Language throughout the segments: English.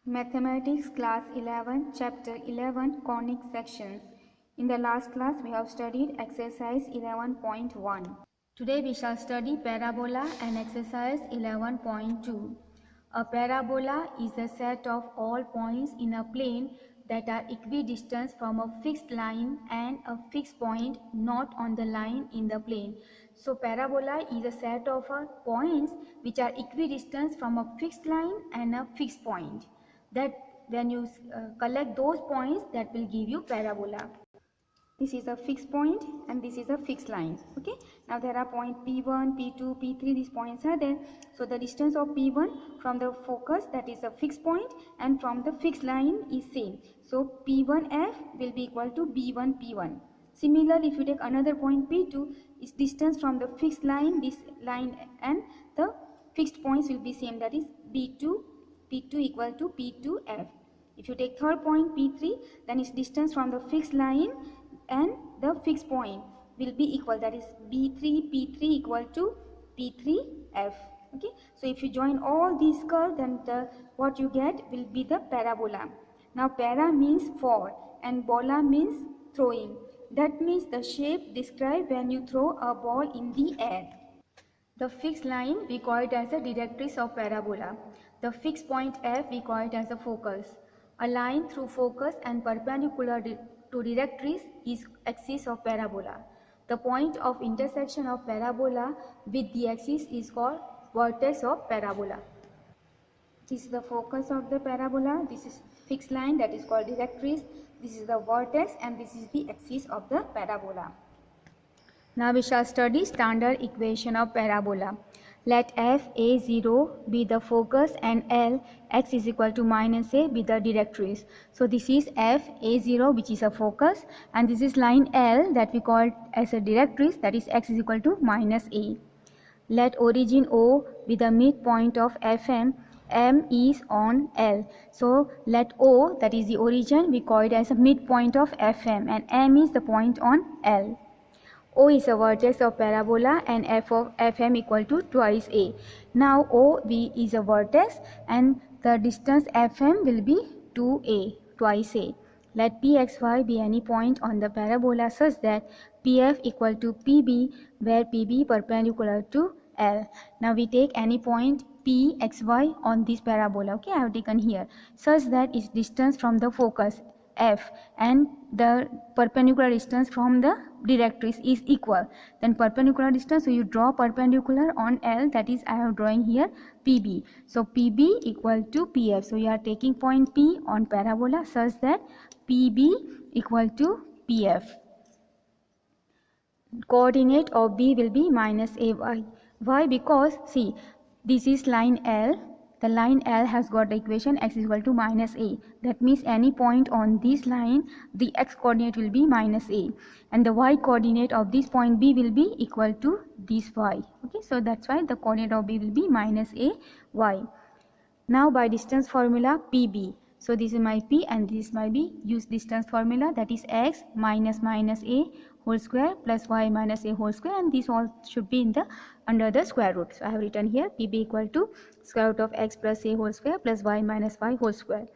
Mathematics class 11 chapter 11 conic sections. In the last class we have studied exercise 11.1. Today we shall study parabola and exercise 11.2. A parabola is a set of all points in a plane that are equidistant from a fixed line and a fixed point not on the line in the plane. So parabola is a set of points which are equidistant from a fixed line and a fixed point. That when you collect those points, that will give you parabola. This is a fixed point and this is a fixed line. Okay, now there are point P1, P2, P3, these points are there. So the distance of P1 from the focus, that is a fixed point, and from the fixed line is same. So P1F will be equal to B1 P1. Similarly, if you take another point P2, its distance from the fixed line, this line and the fixed points will be same, that is B2 P2 equal to P2F. If you take third point P3, then its distance from the fixed line and the fixed point will be equal, that is B3 P3 equal to P3F. Okay, so if you join all these curves, then what you get will be the parabola. Now para means for and bola means throwing. That means the shape described when you throw a ball in the air. The fixed line we call it as a directrix of parabola. The fixed point F we call it as a focus. A line through focus and perpendicular to directrix is axis of parabola. The point of intersection of parabola with the axis is called vertex of parabola. This is the focus of the parabola. This is fixed line, that is called directrix. This is the vertex and this is the axis of the parabola. Now we shall study standard equation of parabola. Let f a0 be the focus and L x is equal to minus a be the directrix. So this is f a0 which is a focus, and this is line L that we call as a directrix, that is x is equal to minus a. Let origin O be the midpoint of Fm. M is on L. So let O, that is the origin, we call it as a midpoint of Fm, and M is the point on L. O is a vertex of parabola and f of Fm equal to twice a. Now OV is a vertex and the distance Fm will be 2a, twice a. Let Pxy be any point on the parabola such that Pf equal to Pb, where Pb perpendicular to L. Now we take any point Pxy on this parabola. Okay, I have taken here, such that its distance from the focus F and the perpendicular distance from the directrix is equal. Then perpendicular distance, so you draw perpendicular on L, that is I am drawing here PB. So PB equal to PF. So you are taking point P on parabola such that PB equal to PF. Coordinate of B will be minus AY. Why? Because see, this is line L. The line L has got the equation x is equal to minus a. That means any point on this line, the x coordinate will be minus a, and the y coordinate of this point B will be equal to this y. Okay, so that's why the coordinate of B will be minus a y. Now by distance formula PB, so this is my P and this is my B. Use distance formula, that is x minus a whole square plus y minus a whole square, and this all should be in the under the square root. So I have written here PB equal to square root of x plus a whole square plus y minus y whole square.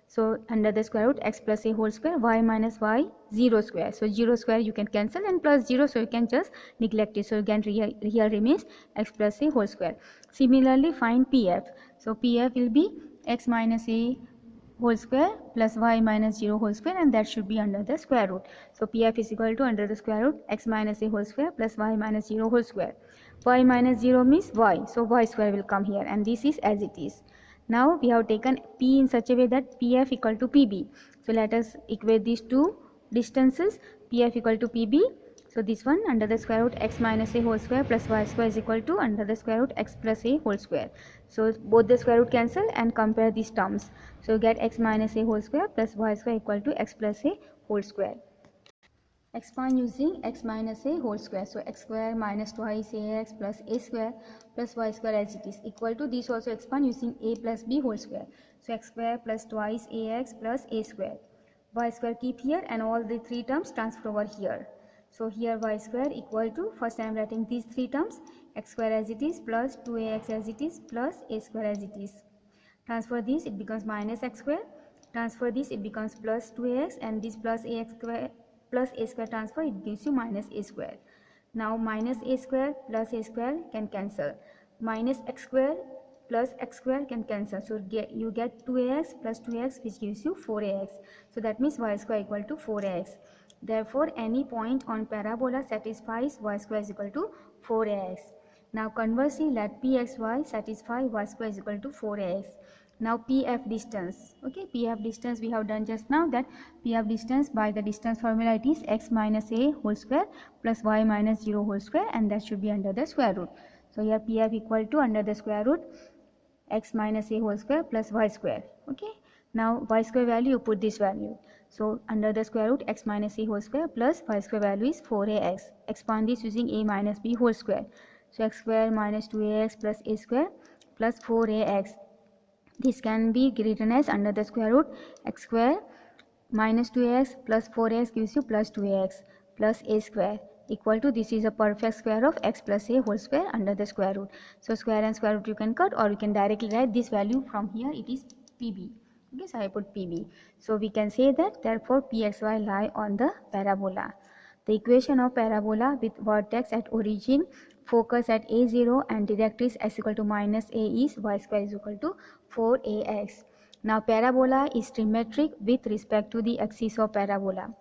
So under the square root x plus a whole square, y minus y 0 square. So 0 square you can cancel and plus 0, so you can just neglect it. So again here remains x plus a whole square. Similarly find PF. So PF will be x minus a whole square plus y minus 0 whole square, and that should be under the square root. So PF is equal to under the square root x minus a whole square plus y minus 0 whole square. Y minus 0 means y, so y square will come here, and this is as it is. Now we have taken P in such a way that PF equal to PB. So let us equate these two distances. PF equal to PB. So this one under the square root x minus a whole square plus y square is equal to under the square root x plus a whole square. So both the square root cancel and compare these terms. So you get x minus a whole square plus y square equal to x plus a whole square. Expand using x minus a whole square. So x square minus twice ax plus a square plus y square as it is equal to this also expand using a plus b whole square. So x square plus twice ax plus a square. Y square keep here and all the three terms transfer over here. So here y square equal to, first I am writing these three terms, x square as it is plus 2ax as it is plus a square as it is. Transfer this, it becomes minus x square. Transfer this, it becomes plus 2ax, and this plus ax square plus a square transfer, it gives you minus a square. Now minus a square plus a square can cancel. Minus x square plus x square can cancel. So you get 2ax plus 2x, which gives you 4ax. So that means y square equal to 4ax. Therefore, any point on parabola satisfies y square is equal to 4ax. Now conversely, let pxy satisfy y square is equal to 4ax. Now pf distance. Okay, pf distance we have done just now, that pf distance by the distance formula, it is x minus a whole square plus y minus 0 whole square, and that should be under the square root. So here pf equal to under the square root x minus a whole square plus y square. Okay, now y square value, you put this value. So under the square root x minus a whole square plus y square value is 4ax. Expand this using a minus b whole square. So x square minus 2ax plus a square plus 4ax. This can be written as under the square root x square minus 2ax plus 4ax gives you plus 2ax plus a square equal to, this is a perfect square of x plus a whole square under the square root. So square and square root you can cut, or you can directly write this value from here, it is pb. Okay, so I put pb. So we can say that therefore pxy lie on the parabola. The equation of parabola with vertex at origin, focus at a0 and directrix x equal to minus a is y square is equal to 4ax. Now parabola is symmetric with respect to the axis of parabola.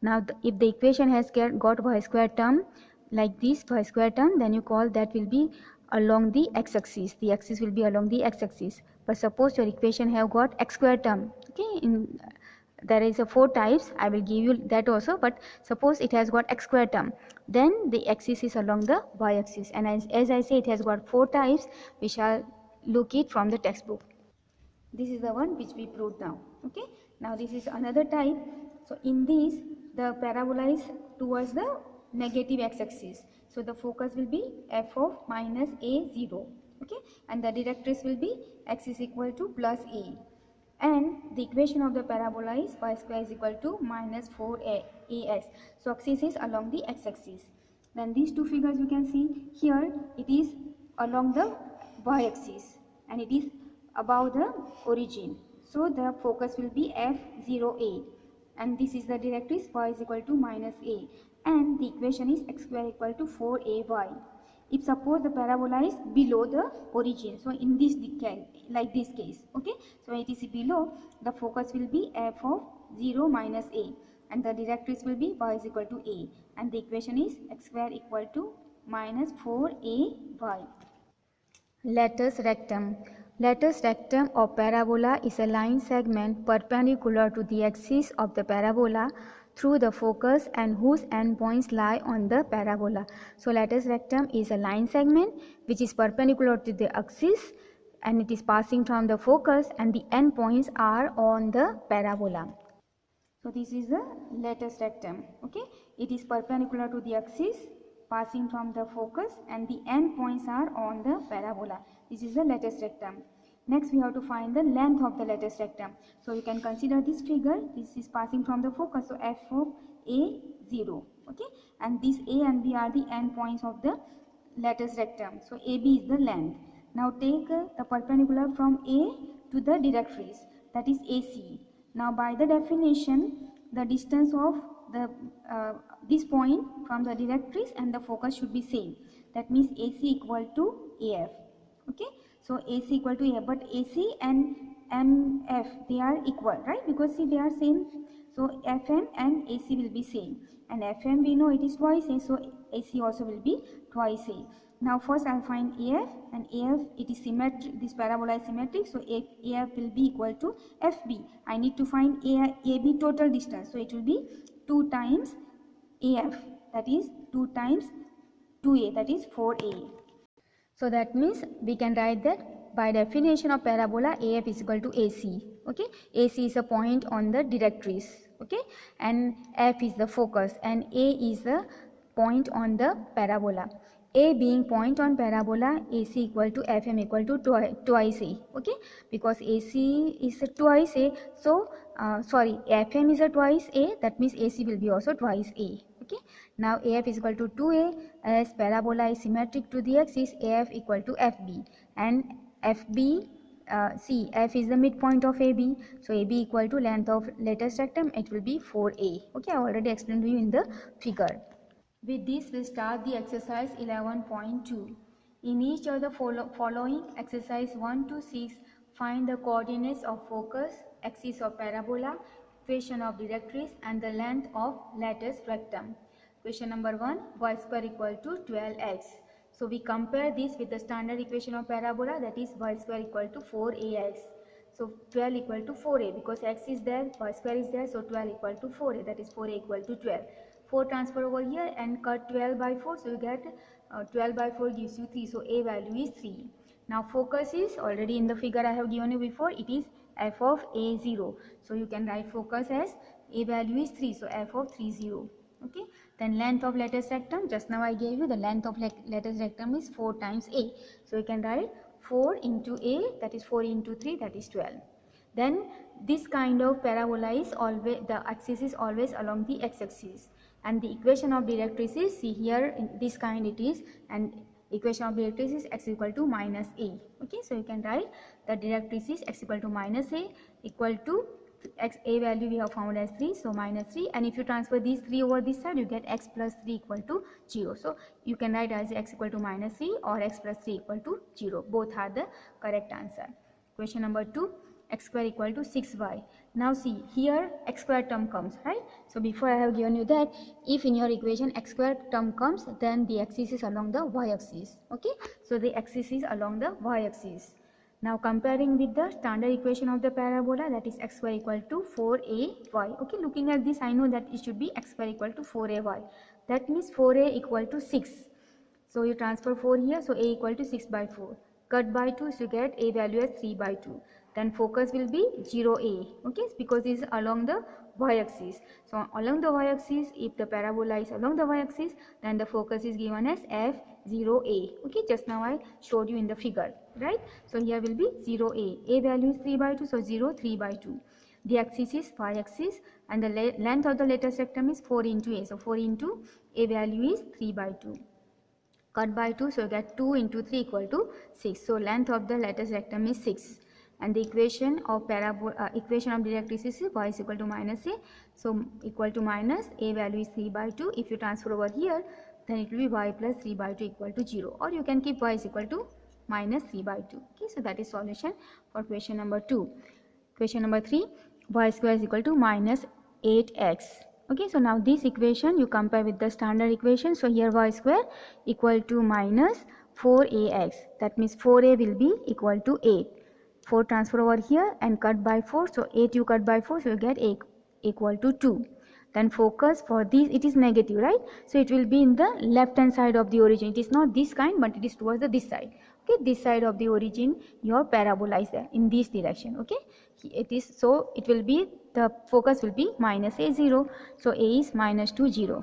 Now if the equation has got y square term like this, y square term, then you call that will be along the x-axis. The axis will be along the x-axis. But suppose your equation have got x square term. Okay, there is a 4 types, I will give you that also, but suppose it has got x square term, then the axis is along the y-axis, and as I say it has got 4 types, we shall look it from the textbook. This is the one which we proved now. Okay, now this is another type. So in this, the parabola is towards the negative x-axis, so the focus will be f of minus a0. Okay, and the directrix will be x is equal to plus a, and the equation of the parabola is y square is equal to minus 4ax. So axis is along the x-axis. Then these two figures you can see here, it is along the y-axis and it is above the origin. So the focus will be f0a, and this is the directrix, y is equal to minus a, and the equation is x square equal to 4ay. If suppose the parabola is below the origin, so in this case, like this case, okay, so it is below, the focus will be f of 0 minus a, and the directrix will be y is equal to a, and the equation is x square equal to minus 4ay. Latus rectum. Latus rectum of parabola is a line segment perpendicular to the axis of the parabola through the focus and whose endpoints lie on the parabola. So latus rectum is a line segment which is perpendicular to the axis and it is passing from the focus and the endpoints are on the parabola. So this is the latus rectum. Okay, it is perpendicular to the axis, passing from the focus, and the endpoints are on the parabola. This is the latus rectum. Next we have to find the length of the latus rectum. So you can consider this figure, this is passing from the focus, so f of a 0. Okay, and this a and b are the endpoints of the latus rectum. So AB is the length. Now take the perpendicular from A to the directrix, that is AC. Now by the definition, the distance of the this point from the directrix and the focus should be same. That means AC equal to AF. Okay, so AC equal to AF, but AC and MF, they are equal, right? Because see, they are same. So FM and AC will be same, and FM we know it is twice A, so AC also will be twice A. Now first I will find AF, and AF, it is symmetric, this parabola is symmetric, so AF will be equal to FB. I need to find AB total distance, so it will be 2 times AF, that is 2 times 2A, that is 4A. So that means we can write that by definition of parabola, AF is equal to AC. Okay, AC is a point on the directrix. Okay, and F is the focus and A is the point on the parabola. A being point on parabola, AC equal to FM equal to twice A. Okay, because AC is a twice A, so FM is a twice A, that means AC will be also twice A. Okay, now AF is equal to 2A, as parabola is symmetric to the axis, AF equal to FB, and FB see, f is the midpoint of AB, so AB equal to length of lattice rectum, it will be 4a. Okay, I already explained to you in the figure. With this, we start the exercise 11.2. In each of the following exercise 1 to 6, find the coordinates of focus, axis of parabola, equation of directrix, and the length of lattice rectum. Question number 1, y square equal to 12x. So we compare this with the standard equation of parabola, that is y square equal to 4ax. So 12 equal to 4a, because x is there, y square is there, so 12 equal to 4a, that is 4a equal to 12. 4 transfer over here and cut 12 by 4, so you get 12 by 4 gives you 3, so a value is 3. Now focus is already in the figure I have given you before, it is f of a0, so you can write focus as a value is 3, so f of 3 0. Okay, then length of lattice rectum, just now I gave you the length of lattice rectum is 4 times a, so you can write 4 into a, that is 4 into 3, that is 12. Then this kind of parabola is always, the axis is always along the x-axis, and the equation of directrix is, see here in this kind it is, and equation of directrix is x equal to minus a. Okay, so you can write the directrix is x equal to minus a equal to x, a value we have found as 3, so minus 3, and if you transfer these 3 over this side, you get x plus 3 equal to 0. So you can write as x equal to minus 3 or x plus 3 equal to 0. Both are the correct answer. Question number 2, x square equal to 6y. Now see, here x square term comes, right? So before I have given you that if in your equation x square term comes, then the axis is along the y-axis. Okay, so the axis is along the y-axis. Now comparing with the standard equation of the parabola, that is x square equal to 4ay. Okay, looking at this, I know that it should be x square equal to 4ay. That means 4a equal to 6. So you transfer 4 here, so a equal to 6 by 4. Cut by 2, so you get a value as 3 by 2. Then focus will be 0a, okay, because it is along the y-axis. So along the y-axis, if the parabola is along the y-axis, then the focus is given as f0a. Okay, just now I showed you in the figure, right? So here will be 0a. A value is 3 by 2, so 0, 3 by 2. The axis is y-axis, and the length of the lattice rectum is 4 into a. So 4 into a value is 3 by 2. Cut by 2, so you get 2 into 3 equal to 6. So length of the lattice rectum is 6. And the equation of equation of directrix is y is equal to minus a. So equal to minus a value is 3 by 2. If you transfer over here, then it will be y plus 3 by 2 equal to 0. Or you can keep y is equal to minus 3 by 2. Okay, so that is solution for question number 2. Question number 3, y square is equal to minus 8x. Okay, so now this equation you compare with the standard equation. So here y square equal to minus 4ax. That means 4a will be equal to 8. 4 transfer over here and cut by 4. So 8 you cut by 4, so you get 8 equal to 2. Then focus for this, it is negative, right? So it will be in the left hand side of the origin. It is not this kind, but it is towards this side. Okay, this side of the origin, your parabola is there in this direction. Okay, it is, so it will be, the focus will be minus a0. So a is minus 2 0,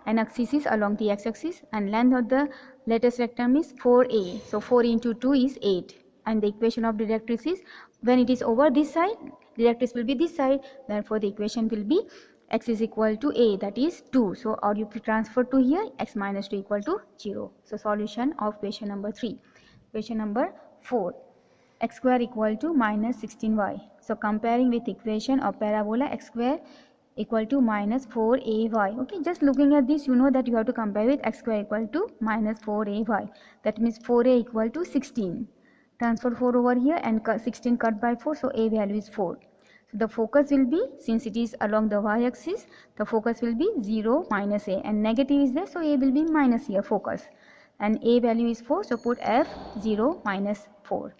and axis is along the x-axis, and length of the lattice rectum is 4a. So 4 into 2 is 8. And the equation of directrix is, when it is over this side, directrix will be this side, therefore the equation will be x is equal to a, that is 2. So or you transfer to here, x minus 2 equal to 0. So solution of question number 3. Question number 4, x square equal to minus 16y. So comparing with equation of parabola, x square equal to minus 4ay. Okay, just looking at this, you know that you have to compare with x square equal to minus 4ay. That means 4a equal to 16. Transfer 4 over here and 16 cut by 4, so a value is 4. So the focus will be, since it is along the y-axis, the focus will be 0 minus a, and negative is there, so a will be minus here, focus. And a value is 4, so put f 0 minus 4.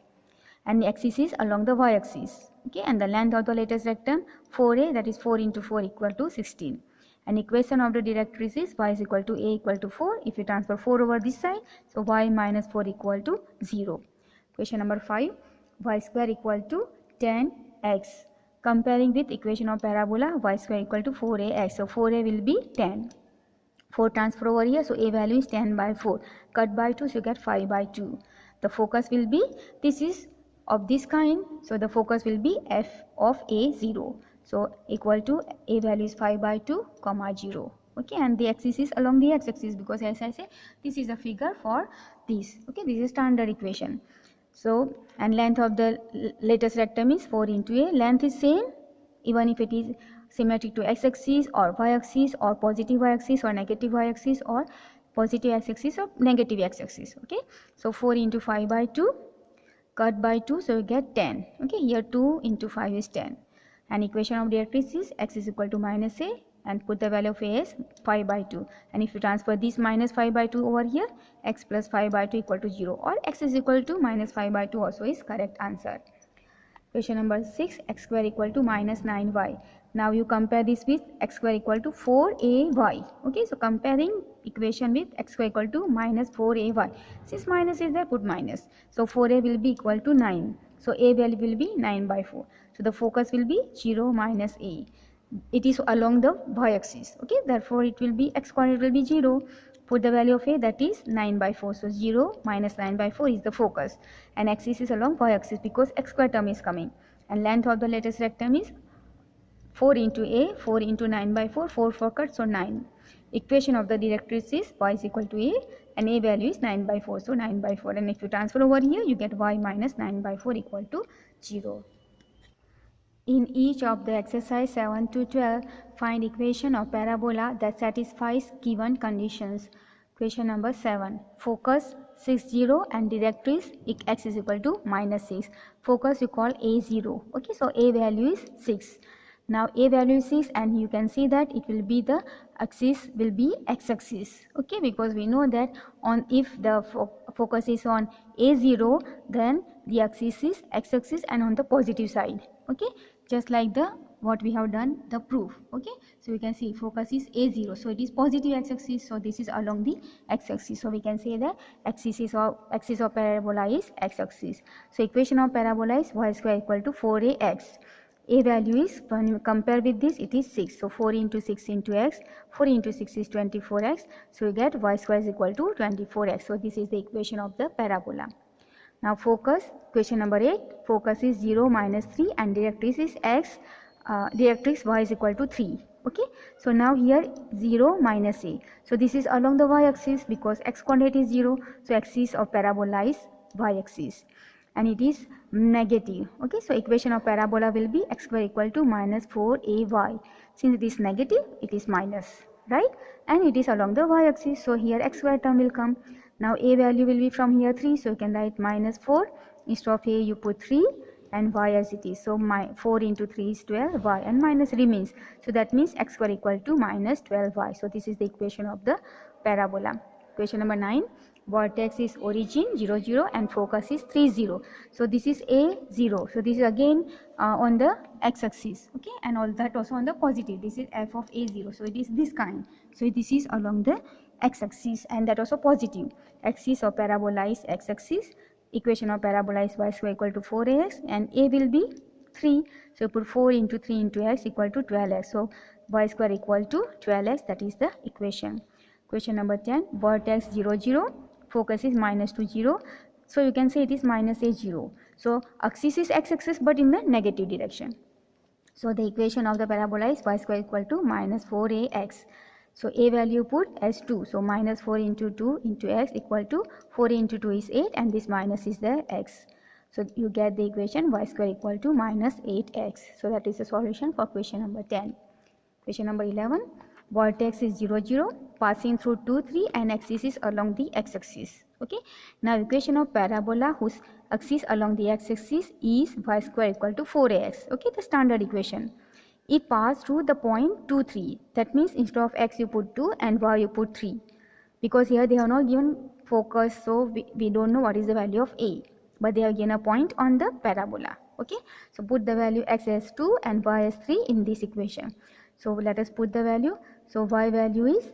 And the axis is along the y-axis. Okay, and the length of the lattice rectum 4a, that is 4 into 4 equal to 16. And equation of the directrix is y is equal to a equal to 4. If you transfer 4 over this side, so y minus 4 equal to 0. Question number 5, y square equal to 10x. Comparing with equation of parabola, y square equal to 4ax. So 4a will be 10. 4 transfer over here, so a value is 10 by 4. Cut by 2, so you get 5 by 2. The focus will be, this is of this kind, so the focus will be f of a0. So equal to a value is 5 by 2 comma 0. Okay, and the axis is along the x-axis, because as I say, this is a figure for this. Okay, this is standard equation. So, and length of the latest rectum is 4 into a. Length is same even if it is symmetric to x-axis or y-axis or positive y-axis or negative y-axis or positive x-axis or negative x-axis. Okay, so 4 into 5 by 2, cut by 2, so you get 10. Okay, here 2 into 5 is 10, and equation of directrix is x is equal to minus a, and put the value of a as 5 by 2, and if you transfer this minus 5 by 2 over here, x plus 5 by 2 equal to 0, or x is equal to minus 5 by 2 also is correct answer. Question number 6, x square equal to minus 9y. Now you compare this with x square equal to 4ay. Okay, so comparing equation with x square equal to minus 4ay. Since minus is there, put minus. So 4a will be equal to 9. So a value will be 9 by 4. So the focus will be 0 minus a. It is along the y-axis. Okay, therefore it will be x coordinate will be 0. Put the value of a, that is 9 by 4. So 0 minus 9 by 4 is the focus, and axis is along y-axis because x square term is coming, and length of the latest rectum is 4 into a, 4 into 9 by 4, 4 cut, so 9. Equation of the directrix is y is equal to a, and a value is 9 by 4, so 9 by 4, and if you transfer over here, you get y minus 9 by 4 equal to 0. In each of the exercise 7 to 12, find equation of parabola that satisfies given conditions. Question number 7. Focus 60 and directrix x is equal to minus 6. Focus you call A0. Okay, so A value is 6. Now A value is 6, and you can see that it will be the axis will be x-axis. Okay, because we know that on if the focus is on A0, then the axis is x-axis and on the positive side. Okay, just like the what we have done the proof. Okay, so we can see focus is A0, so it is positive x-axis, so this is along the x-axis, so we can say that axis of parabola is x-axis. So equation of parabola is y square equal to 4ax. A value is, when you compare with this, it is 6, so 4 into 6 into x, 4 into 6 is 24x, so you get y square is equal to 24x. So this is the equation of the parabola. Now focus, question number 8, focus is 0 minus 3 and directrix is x, directrix y is equal to 3. Okay, so now here 0 minus a, so this is along the y-axis because x coordinate is 0, so axis of parabola is y-axis, and it is negative. Okay, so equation of parabola will be x square equal to minus 4ay. Since it is negative, it is minus, right, and it is along the y-axis, so here x square term will come. Now a value will be from here 3, so you can write minus 4. Instead of a you put 3 and y as it is, so 4 into 3 is 12, y and minus remains, so that means x square equal to minus 12y. So this is the equation of the parabola. Question number 9, vertex is origin 0 0 and focus is 3 0. So this is a 0, so this is again on the x-axis. Okay, and all that also on the positive, this is f of a0, so it is this kind, so this is along the x-axis and that also positive. Axis of parabola is x-axis. Equation of parabola is y square equal to 4ax, and a will be 3, so you put 4 into 3 into x equal to 12x, so y square equal to 12x, that is the equation. Question number 10, vertex 0 0, focus is minus 2 0, so you can say it is minus a 0, so axis is x-axis but in the negative direction. So the equation of the parabola is y square equal to minus 4ax. So a value put as 2, so minus 4 into 2 into x equal to 4 into 2 is 8, and this minus is the x. So you get the equation y square equal to minus 8x. So that is the solution for question number 10. Question number 11, vertex is 0 0, passing through 2 3 and axis is along the x-axis. Okay, now equation of parabola whose axis along the x-axis is y square equal to 4ax. Okay, the standard equation. It passed through the point 2 3, that means instead of x you put 2 and y you put 3, because here they have not given focus, so we don't know what is the value of a, but they have given a point on the parabola. Okay, so put the value x as 2 and y as 3 in this equation. So let us put the value. So y value is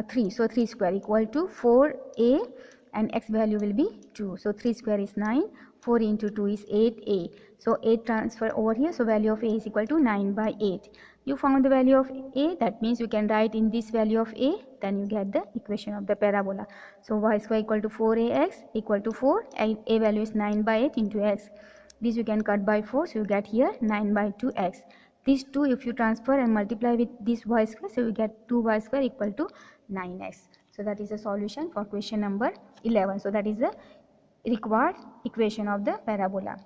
3, so 3 square equal to 4a, and x value will be 2, so 3 square is 9, 4 into 2 is 8a, so 8 transfer over here, so value of a is equal to 9 by 8. You found the value of a, that means you can write in this value of a, then you get the equation of the parabola. So y square equal to 4ax equal to 4, a value is 9 by 8 into x. This you can cut by 4, so you get here 9 by 2x. These 2 if you transfer and multiply with this y square, so you get 2y square equal to 9x. So that is the solution for question number 11. So that is the required equation of the parabola.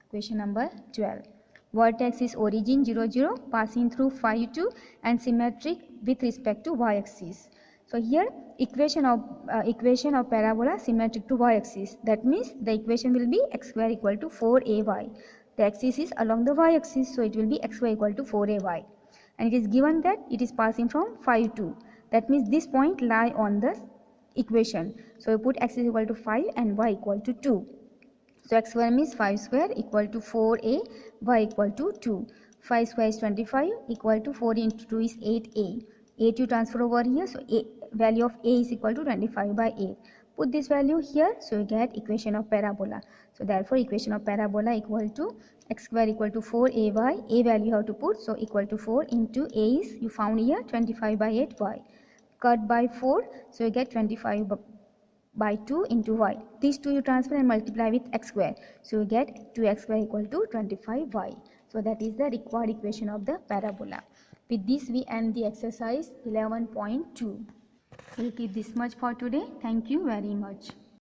Question number 12. Vertex is origin 0, 0 passing through phi 2 and symmetric with respect to y-axis. So here equation of parabola symmetric to y-axis. That means the equation will be x square equal to 4ay. The axis is along the y-axis, so it will be x square equal to 4ay. And it is given that it is passing from phi 2. That means this point lie on the equation. So we put x is equal to 5 and y equal to 2. So x square means 5 square equal to 4a, y equal to 2. 5 square is 25 equal to 4 into 2 is 8a. 8 you transfer over here, so value of a is equal to 25 by 8. Put this value here, so you get equation of parabola. So therefore equation of parabola equal to x square equal to 4ay. A value you have to put, so equal to 4 into a is you found here 25 by 8y. Cut by 4, so you get 25 by 2 into y. These two you transfer and multiply with x square. So you get 2x square equal to 25y. So that is the required equation of the parabola. With this we end the exercise 11.2. We'll keep this much for today. Thank you very much.